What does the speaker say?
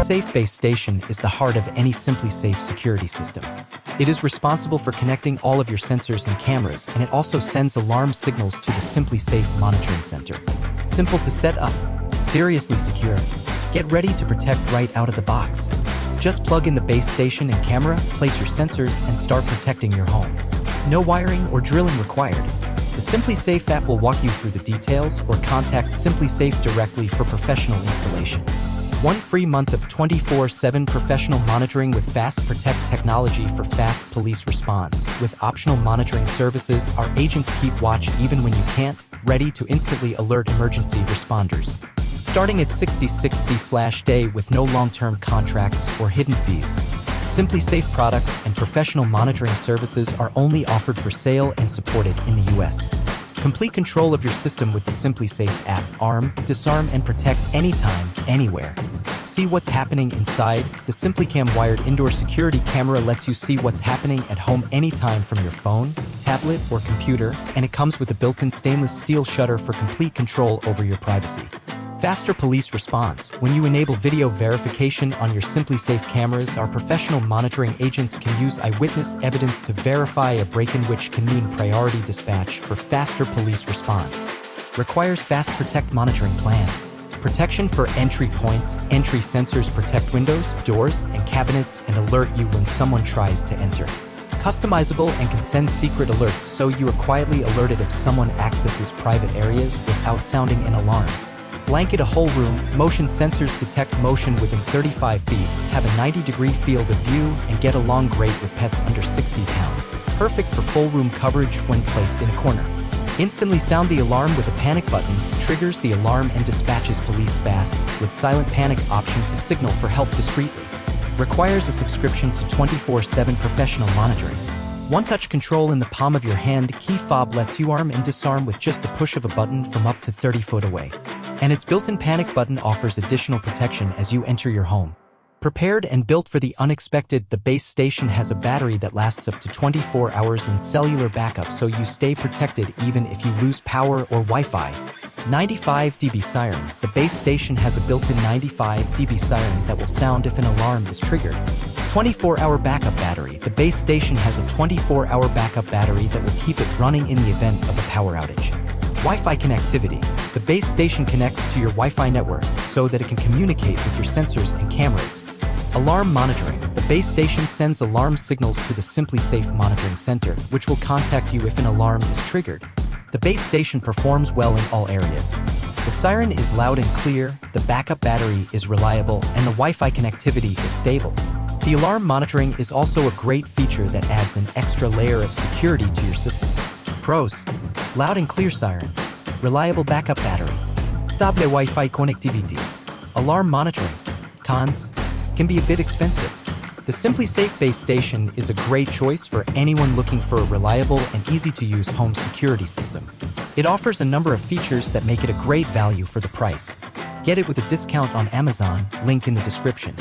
SimpliSafe Base Station is the heart of any SimpliSafe security system. It is responsible for connecting all of your sensors and cameras, and it also sends alarm signals to the SimpliSafe Monitoring Center. Simple to set up, seriously secure. Get ready to protect right out of the box. Just plug in the base station and camera, place your sensors, and start protecting your home. No wiring or drilling required. The SimpliSafe app will walk you through the details, or contact SimpliSafe directly for professional installation. 1 free month of 24/7 professional monitoring with Fast Protect technology for fast police response. With optional monitoring services, our agents keep watch even when you can't, ready to instantly alert emergency responders. Starting at $66 with no long-term contracts or hidden fees. SimpliSafe products and professional monitoring services are only offered for sale and supported in the US. Complete control of your system with the SimpliSafe app. Arm, disarm, and protect anytime, anywhere. See what's happening inside. The SimpliCam wired indoor security camera lets you see what's happening at home anytime from your phone, tablet, or computer, and it comes with a built-in stainless steel shutter for complete control over your privacy. Faster police response. When you enable video verification on your SimpliSafe cameras, our professional monitoring agents can use eyewitness evidence to verify a break-in, which can mean priority dispatch for faster police response. Requires Fast Protect monitoring plan. Protection for entry points. Entry sensors protect windows, doors, and cabinets and alert you when someone tries to enter. Customizable and can send secret alerts so you are quietly alerted if someone accesses private areas without sounding an alarm. Blanket a whole room. Motion sensors detect motion within 35 feet, have a 90-degree field of view, and get along great with pets under 60 pounds. Perfect for full room coverage when placed in a corner. Instantly sound the alarm with a panic button, triggers the alarm and dispatches police fast, with silent panic option to signal for help discreetly. Requires a subscription to 24/7 professional monitoring. One-touch control in the palm of your hand. Key fob lets you arm and disarm with just the push of a button from up to 30 foot away. And its built-in panic button offers additional protection as you enter your home. Prepared and built for the unexpected, the base station has a battery that lasts up to 24 hours and cellular backup, so you stay protected even if you lose power or Wi-Fi. 95 dB siren. The base station has a built-in 95 dB siren that will sound if an alarm is triggered. 24-hour backup battery. The base station has a 24-hour backup battery that will keep it running in the event of a power outage. Wi-Fi connectivity. The base station connects to your Wi-Fi network so that it can communicate with your sensors and cameras. Alarm monitoring. The base station sends alarm signals to the SimpliSafe Monitoring Center, which will contact you if an alarm is triggered. The base station performs well in all areas. The siren is loud and clear, the backup battery is reliable, and the Wi-Fi connectivity is stable. The alarm monitoring is also a great feature that adds an extra layer of security to your system. Pros: loud and clear siren, reliable backup battery, stable Wi-Fi connectivity. Alarm monitoring. Cons: can be a bit expensive. The SimpliSafe Base Station is a great choice for anyone looking for a reliable and easy-to-use home security system. It offers a number of features that make it a great value for the price. Get it with a discount on Amazon, link in the description.